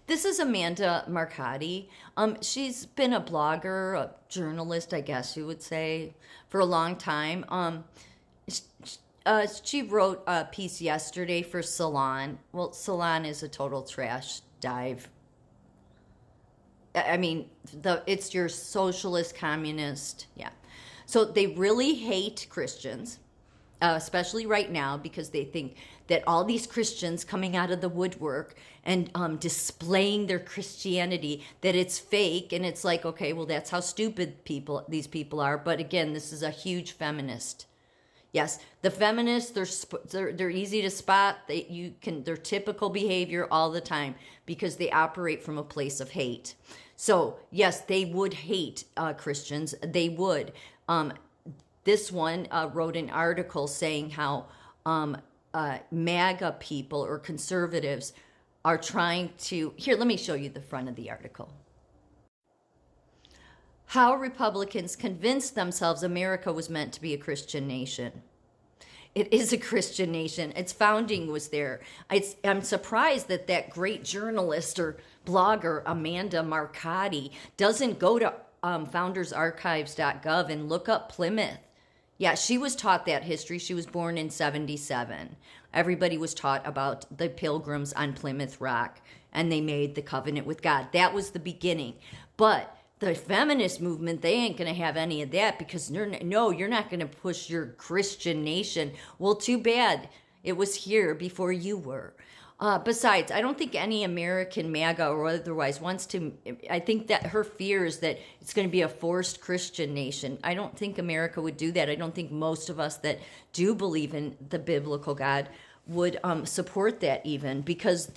This is Amanda Marcotti. She's been a blogger, a journalist, I guess you would say, for a long time. Sh- she wrote a piece yesterday for Salon. Well, Salon is a total trash dive. I mean, it's your socialist, communist, yeah. So they really hate Christians, especially right now, because they think that all these Christians coming out of the woodwork and displaying their Christianity, that it's fake, and it's like, okay, well, that's how stupid these people are. But again, this is a huge feminist. Yes, the feminists, they're easy to spot. They're typical behavior all the time because they operate from a place of hate. So yes, they would hate Christians. They would. This one wrote an article saying how MAGA people or conservatives are trying to. Here, let me show you the front of the article. How Republicans convinced themselves America was meant to be a Christian nation. It is a Christian nation. Its founding was there. I'm surprised that great journalist or blogger, Amanda Marcotti, doesn't go to foundersarchives.gov and look up Plymouth. Yeah, she was taught that history. She was born in 77. Everybody was taught about the pilgrims on Plymouth Rock, and they made the covenant with God. That was the beginning. But the feminist movement, they ain't going to have any of that because you're not going to push your Christian nation. Well, too bad. It was here before you were. Besides, I don't think any American MAGA or otherwise wants to. I think that her fear is that it's going to be a forced Christian nation. I don't think America would do that. I don't think most of us that do believe in the biblical God would support that even, because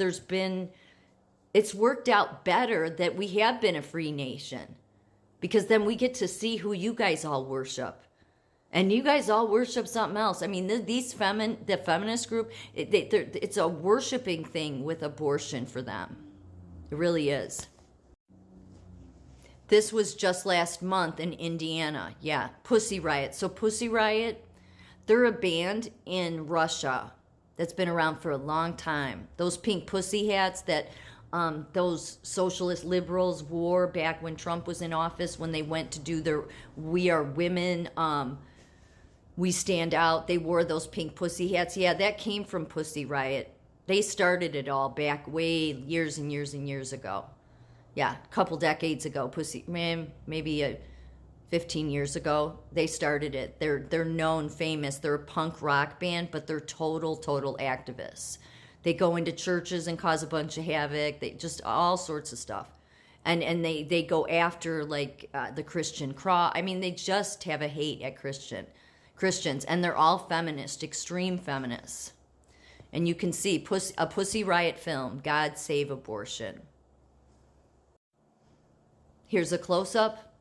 it's worked out better that we have been a free nation, because then we get to see who you guys all worship. And you guys all worship something else. I mean, the feminist group, it's a worshiping thing with abortion for them. It really is. This was just last month in Indiana. Yeah, Pussy Riot. So Pussy Riot, they're a band in Russia that's been around for a long time. Those pink pussy hats that those socialist liberals wore back when Trump was in office, when they went to do their We Are Women, We Stand Out, they wore those pink pussy hats. Yeah, that came from Pussy Riot. They started it all back way years and years and years ago. Yeah, a couple decades ago. Maybe 15 years ago, they started it. They're known, famous. They're a punk rock band, but they're total activists. They go into churches and cause a bunch of havoc. They just all sorts of stuff. And they go after the Christian cross. I mean, they just have a hate at Christians, and they're all feminist, extreme feminists. And you can see a Pussy Riot film, God Save Abortion. Here's a close-up.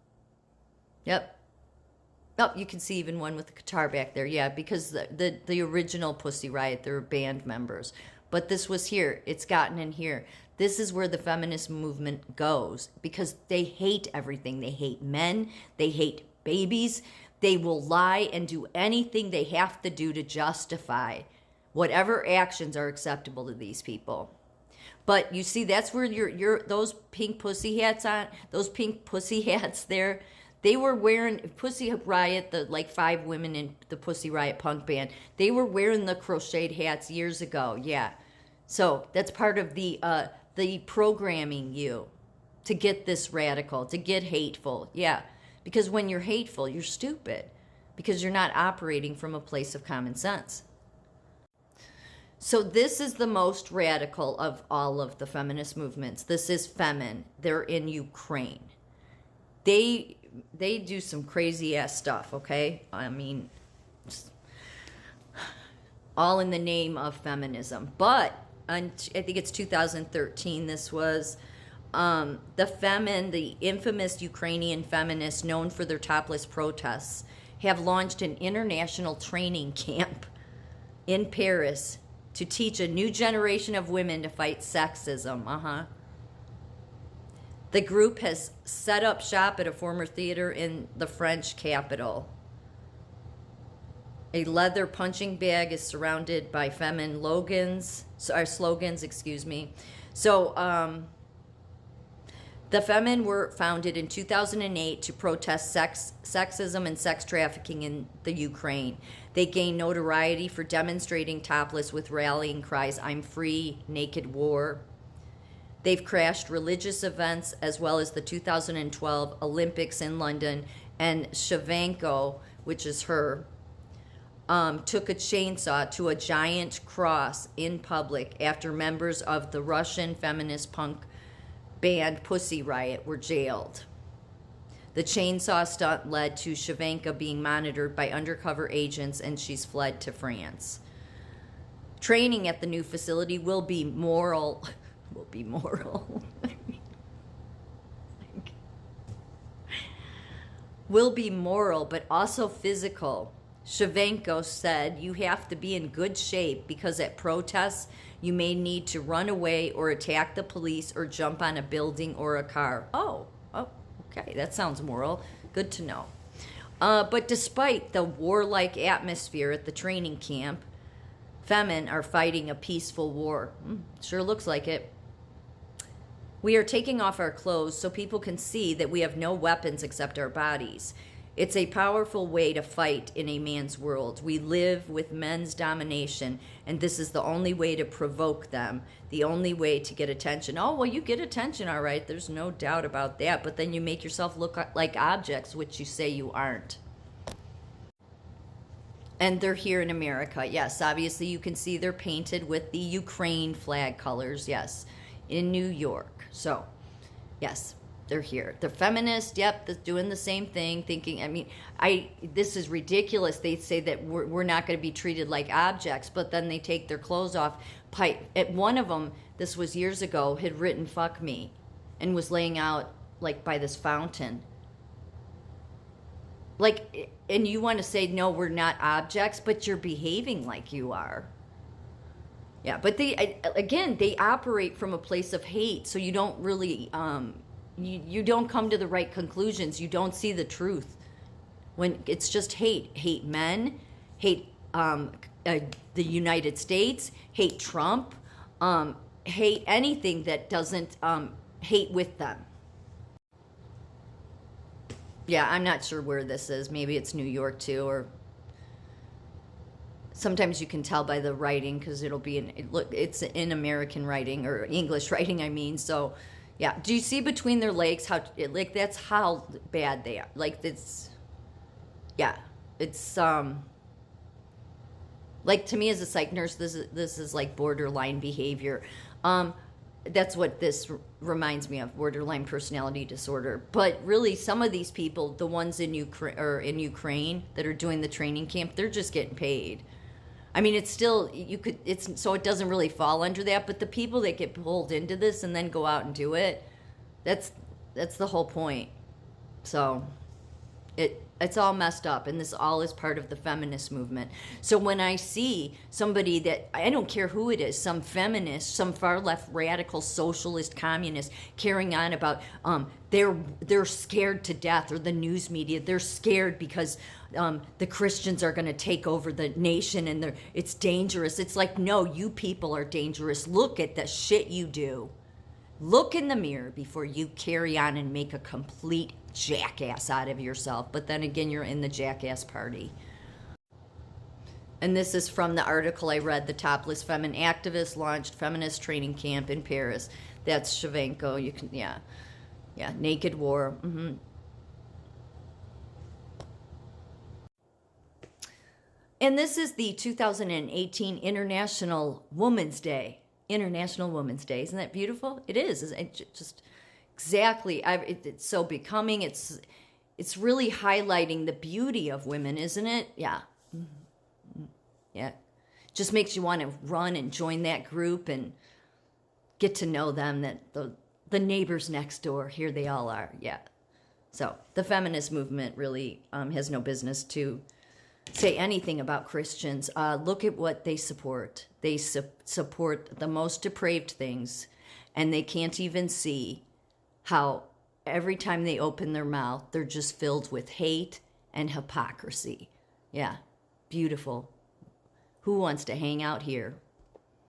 Yep. Oh, you can see even one with the guitar back there. Yeah, because the original Pussy Riot, they're band members. But this was here. It's gotten in here. This is where the feminist movement goes, because they hate everything. They hate men. They hate babies. They will lie and do anything they have to do to justify whatever actions are acceptable to these people. But you see, that's where those pink pussy hats there, they were wearing Pussy Riot, the 5 women in the Pussy Riot punk band. They were wearing the crocheted hats years ago. Yeah. So that's part of the programming you to get this radical, to get hateful. Yeah. Because when you're hateful, you're stupid, because you're not operating from a place of common sense. So this is the most radical of all of the feminist movements. This is Femin. They're in Ukraine. They do some crazy ass stuff, okay? I mean, all in the name of feminism. But I think it's 2013, this was the infamous Ukrainian feminists known for their topless protests have launched an international training camp in Paris to teach a new generation of women to fight sexism. The group has set up shop at a former theater in the French capital. A leather punching bag is surrounded by feminine slogans, So The Femin were founded in 2008 to protest sexism and sex trafficking in the Ukraine. They gained notoriety for demonstrating topless with rallying cries, "I'm free, naked war." They've crashed religious events as well as the 2012 Olympics in London, and Shevchenko, which is her, took a chainsaw to a giant cross in public after members of the Russian feminist punk band Pussy Riot were jailed. The chainsaw stunt led to Shevchenko being monitored by undercover agents, and she's fled to France. Training at the new facility will be moral. Will be moral. Will be moral, but also physical. Shevchenko said, "You have to be in good shape because at protests, you may need to run away or attack the police or jump on a building or a car." Oh, okay, that sounds moral. Good to know. But despite the warlike atmosphere at the training camp, Femin are fighting a peaceful war. Sure looks like it. "We are taking off our clothes so people can see that we have no weapons except our bodies. It's a powerful way to fight in a man's world. We live with men's domination, and this is the only way to provoke them, the only way to get attention." Oh, well, you get attention, all right. There's no doubt about that. But then you make yourself look like objects, which you say you aren't. And they're here in America. Yes, obviously you can see they're painted with the Ukraine flag colors. Yes, in New York. So, yes, they're here. The feminists, yep, they're doing the same thing, thinking, this is ridiculous. They say that we're not going to be treated like objects, but then they take their clothes off. At one of them, this was years ago, had written "fuck me" and was laying out like by this fountain. Like, and you want to say, no, we're not objects, but you're behaving like you are. Yeah, but they operate from a place of hate, so you don't really, you don't come to the right conclusions. You don't see the truth when it's just hate. Hate men, hate the United States, hate Trump, hate anything that doesn't hate with them. Yeah, I'm not sure where this is. Maybe it's New York too, or sometimes you can tell by the writing because it's in American writing or English writing, I mean. So, yeah. Do you see between their legs that's how bad they are? Like it's, yeah, it's like to me as a psych nurse, this is like borderline behavior. That's what this reminds me of, borderline personality disorder. But really, some of these people, the ones in Ukraine that are doing the training camp, they're just getting paid. I mean, it's still, so it doesn't really fall under that, but the people that get pulled into this and then go out and do it, that's the whole point. So it's all messed up, and this all is part of the feminist movement. So when I see somebody that, I don't care who it is, some feminist, some far left radical socialist communist carrying on about they're scared to death, or the news media, they're scared because the Christians are going to take over the nation and it's dangerous. It's like, no, you people are dangerous. Look at the shit you do. Look in the mirror before you carry on and make a complete jackass out of yourself. But then again, you're in the jackass party. And this is from the article I read. The topless feminine activist launched feminist training camp in Paris. That's Shevchenko. You can, yeah, naked war. Mm-hmm. And this is the 2018 International Women's Day. International Women's Day. Isn't that beautiful? It is. It just exactly. It's so becoming. It's really highlighting the beauty of women, isn't it? Yeah. Yeah. Just makes you want to run and join that group and get to know them, that the neighbors next door, here they all are. Yeah. So the feminist movement really has no business to say anything about Christians. Look at what they support. They support the most depraved things, and they can't even see how every time they open their mouth, they're just filled with hate and hypocrisy. Yeah, beautiful. Who wants to hang out here?